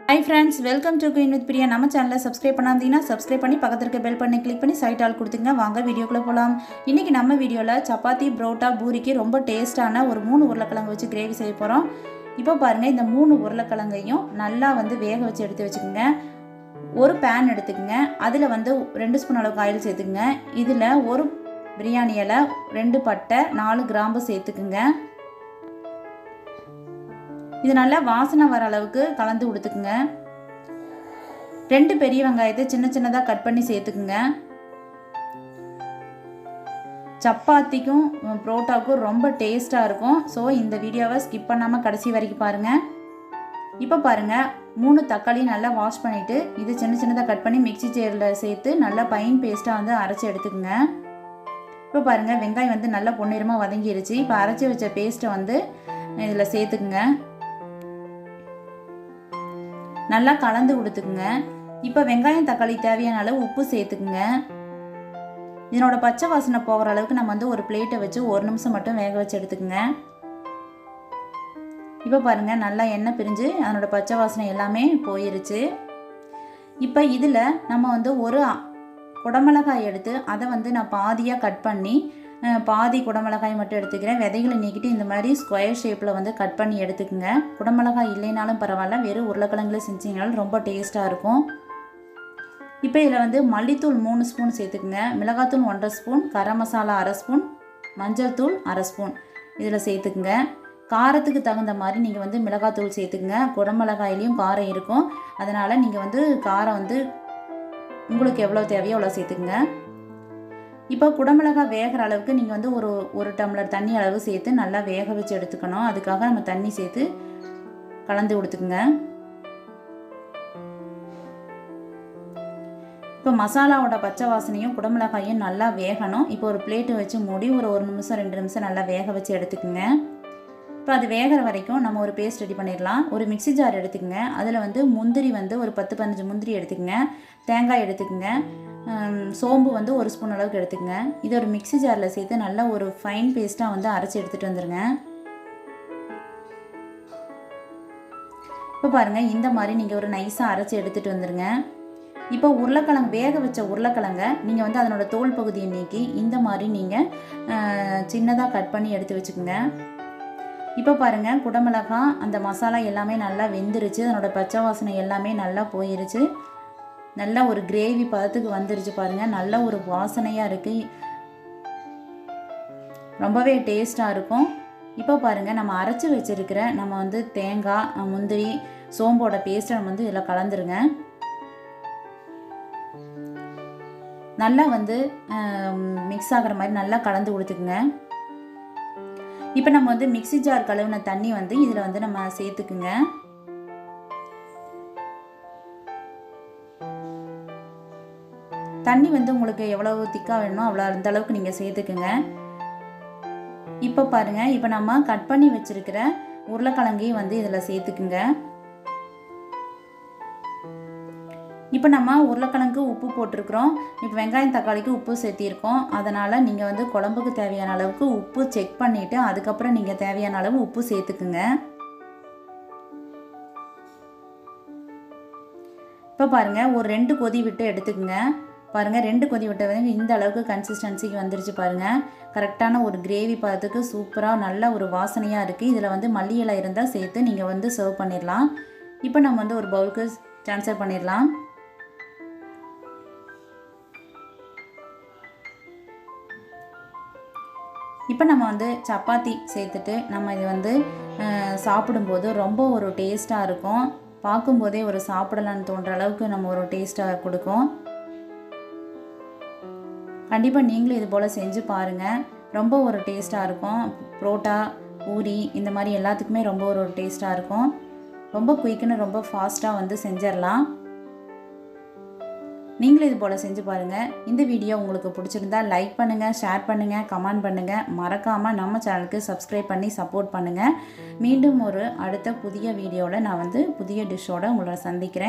Hi friends, welcome to Queen with Priya. நம்ம சேனலை subscribe பண்ணாதீங்கன்னா subscribe பண்ணி பக்கத்துல இருக்க பெல் பட்டனை கிளிக் பண்ணி சைட் ஆல் கொடுத்துங்க. வாங்க வீடியோக்குள்ள போலாம். இன்னைக்கு நம்ம வீடியோல சப்பாத்தி, புரோட்டா, பூரிக்கு ரொம்ப டேஸ்டான ஒரு 3 உருளைக்கிழங்கு வச்சு கிரேவி செய்ய போறோம். இப்போ பாருங்க, இந்த 3 உருளைக்கிழங்கையும் நல்லா வேக வச்சு எடுத்து வச்சுக்கோங்க. ஒரு pan எடுத்துக்கங்க. அதுல 2 ஸ்பூன் அளவுக்கு ஆயில் சேர்த்துக்கங்க. இதுல ஒரு பிரியாணி இலை, 2 பட்டை, 4 கிராம்பு சேர்த்துக்கங்க. இது நல்லா வாசனை வர அளவுக்கு கலந்து கொடுத்துக்குங்க. 2 பெரிய வெங்காயத்தை சின்ன சின்னதாக கட் பண்ணி சேர்த்துக்குங்க. சப்பாத்திக்கும் புரோட்டாக்கும் ரொம்ப டேஸ்ட்டாக இருக்கும். ஸோ இந்த வீடியோவை ஸ்கிப் பண்ணாமல் கடைசி வரைக்கும் பாருங்கள். இப்போ பாருங்கள், 3 தக்காளி நல்லா வாஷ் பண்ணிவிட்டு இது சின்ன சின்னதாக கட் பண்ணி மிக்சி ஜாரில் சேர்த்து நல்லா பைன் பேஸ்ட்டாக அரைச்சி எடுத்துக்குங்க. இப்போ பாருங்கள், வெங்காயம் நல்லா பொன்னிறமாக வதங்கிருச்சு. இப்போ அரைச்சி வச்ச பேஸ்ட்டை இதில் சேர்த்துக்குங்க. நல்லா கலந்து கொடுத்துக்குங்க. இப்போ வெங்காயம் தக்காளி தேவையான அளவு உப்பு சேர்த்துக்குங்க. இதனோட பச்சை வாசனை போகிற அளவுக்கு நம்ம ஒரு பிளேட்டை வச்சு 1 நிமிஷம் மட்டும் வேக வச்சு எடுத்துக்குங்க. இப்போ பாருங்கள், நல்லா எண்ணெய் பிரிஞ்சு அதனோட பச்சை வாசனை எல்லாமே போயிருச்சு. இப்போ இதில் நம்ம ஒரு குடமிளகாய் எடுத்து அதை நான் பாதியாக கட் பண்ணி பாதி குடமிளகாய் மட்டும் எடுத்துக்கிறேன். விதைகளை நீக்கிட்டு இந்த மாதிரி ஸ்கொயர் ஷேப்பில் கட் பண்ணி எடுத்துக்கோங்க. குடமிளகாய் இல்லைனாலும் பரவாயில்ல, வெறும் உருளைக்கிழங்குல செஞ்சிங்கனாலும் ரொம்ப டேஸ்ட்டாக இருக்கும். இப்போ இதில் மல்லித்தூள் 3 ஸ்பூன் சேர்த்துக்குங்க. மிளகாத்தூள் 1.5 ஸ்பூன், கரம் மசாலா 1/2 ஸ்பூன், மஞ்சள் தூள் 1/2 ஸ்பூன் இதில் சேர்த்துக்குங்க. காரத்துக்கு தகுந்த மாதிரி நீங்கள் மிளகாத்தூள் சேர்த்துக்குங்க. குடமிளகாயிலையும் காரம் இருக்கும். அதனால் நீங்கள் காரம் உங்களுக்கு எவ்வளோ தேவையோ அவ்வளோ சேர்த்துக்குங்க. இப்போ குடமிளகாய் வேகிற அளவுக்கு நீங்கள் ஒரு டம்ளர் தண்ணி அளவு சேர்த்து நல்லா வேக வச்சு எடுத்துக்கணும். அதுக்காக நம்ம தண்ணி சேர்த்து கலந்து கொடுத்துக்குங்க. இப்போ மசாலாவோட பச்சை வாசனையும் குடமிளகாயும் நல்லா வேகணும். இப்போ ஒரு பிளேட்டு வச்சு மூடி ஒரு 1 நிமிஷம் 2 நிமிஷம் நல்லா வேக வச்சு எடுத்துக்குங்க. இப்போ அது வேகிற வரைக்கும் நம்ம ஒரு பேஸ்ட் ரெடி பண்ணிடலாம். ஒரு மிக்சி ஜார் எடுத்துக்கங்க. அதில் முந்திரி ஒரு 10-15 முந்திரி எடுத்துக்கங்க. தேங்காய் எடுத்துக்கங்க. சோம்பு 1 ஸ்பூன் அளவுக்கு எடுத்துக்கங்க. இதை ஒரு மிக்சி ஜாரில் சேர்த்து நல்லா ஒரு ஃபைன் பேஸ்ட்டாக அரைச்சி எடுத்துகிட்டு வந்துடுங்க. இப்போ பாருங்கள், இந்த மாதிரி நீங்கள் ஒரு நைஸாக அரைச்சி எடுத்துகிட்டு வந்துடுங்க. இப்போ உருளைக்கிழங்கு வேக வச்ச உருளைக்கிழங்கை நீங்கள் அதனோட தோல் பகுதியை நீக்கி இந்த மாதிரி நீங்கள் சின்னதாக கட் பண்ணி எடுத்து வச்சுக்கோங்க. இப்போ பாருங்கள், குடமிளகாய் அந்த மசாலா எல்லாமே நல்லா வெந்துருச்சு. அதனோட பச்சை வாசனை எல்லாமே நல்லா போயிருச்சு. நல்லா ஒரு கிரேவி பதத்துக்கு வந்துருச்சு பாருங்கள். நல்ல ஒரு வாசனையாக இருக்குது. ரொம்பவே டேஸ்ட்டாக இருக்கும். இப்போ பாருங்கள், நம்ம அரைச்சி வச்சுருக்கிற நம்ம தேங்காய், முந்திரி, சோம்போட பேஸ்ட்டை நம்ம இதில் கலந்துருங்க. நல்லா மிக்ஸ் ஆகிற மாதிரி நல்லா கலந்து கொடுத்துக்குங்க. இப்போ நம்ம மிக்சி ஜார் கழுவின தண்ணி இதில் நம்ம சேர்த்துக்குங்க. தண்ணி உங்களுக்கு எவ்வளவு திக்காக வேணுமோ அவ்வளோ அந்த அளவுக்கு நீங்கள் சேர்த்துக்குங்க. இப்போ பாருங்கள், இப்போ நம்ம கட் பண்ணி வச்சுருக்கிற உருளைக்கிழங்கையும் இதில் சேர்த்துக்குங்க. இப்போ நம்ம உருளைக்கிழங்கு உப்பு போட்டிருக்கிறோம். இப்போ வெங்காயம் தக்காளிக்கு உப்பு சேர்த்திருக்கோம். அதனால் நீங்கள் குழம்புக்கு தேவையான அளவுக்கு உப்பு செக் பண்ணிவிட்டு அதுக்கப்புறம் நீங்கள் தேவையான அளவு உப்பு சேர்த்துக்குங்க. இப்போ பாருங்கள், ஒரு 2 கொதி விட்டு எடுத்துக்குங்க. பாருங்கள், 2 கொதி விட்ட இந்த அளவுக்கு கன்சிஸ்டன்சிக்கு வந்துருச்சு பாருங்கள். கரெக்டான ஒரு கிரேவி பதத்துக்கு சூப்பராக நல்ல ஒரு வாசனையாக இருக்குது. இதில் மல்லி இலை இருந்தால் சேர்த்து நீங்கள் சர்வ் பண்ணிடலாம். இப்போ நம்ம ஒரு பவுலுக்கு ட்ரான்ஸ்ஃபர் பண்ணிடலாம். இப்போ நம்ம சப்பாத்தி சேர்த்துட்டு நம்ம இது சாப்பிடும்போது ரொம்ப ஒரு டேஸ்ட்டாக இருக்கும். பார்க்கும்போதே ஒரு சாப்பிடலான்னு தோன்ற அளவுக்கு நம்ம ஒரு டேஸ்ட்டாக கொடுக்கும். கண்டிப்பாக நீங்களும் இது போல் செஞ்சு பாருங்கள். ரொம்ப ஒரு டேஸ்ட்டாக இருக்கும். புரோட்டா, பூரி இந்த மாதிரி எல்லாத்துக்குமே ரொம்ப ஒரு டேஸ்ட்டாக இருக்கும். ரொம்ப குயிக்குன்னு ரொம்ப ஃபாஸ்ட்டாக செஞ்சிடலாம். நீங்களும் இது போல் செஞ்சு பாருங்கள். இந்த வீடியோ உங்களுக்கு பிடிச்சிருந்தா லைக் பண்ணுங்கள், ஷேர் பண்ணுங்கள், கமெண்ட் பண்ணுங்கள். மறக்காமல் நம்ம சேனலுக்கு சப்ஸ்கிரைப் பண்ணி சப்போர்ட் பண்ணுங்கள். மீண்டும் ஒரு அடுத்த புதிய வீடியோவில் நான் புதிய டிஷ்ஷோடு உங்களை சந்திக்கிறேன்.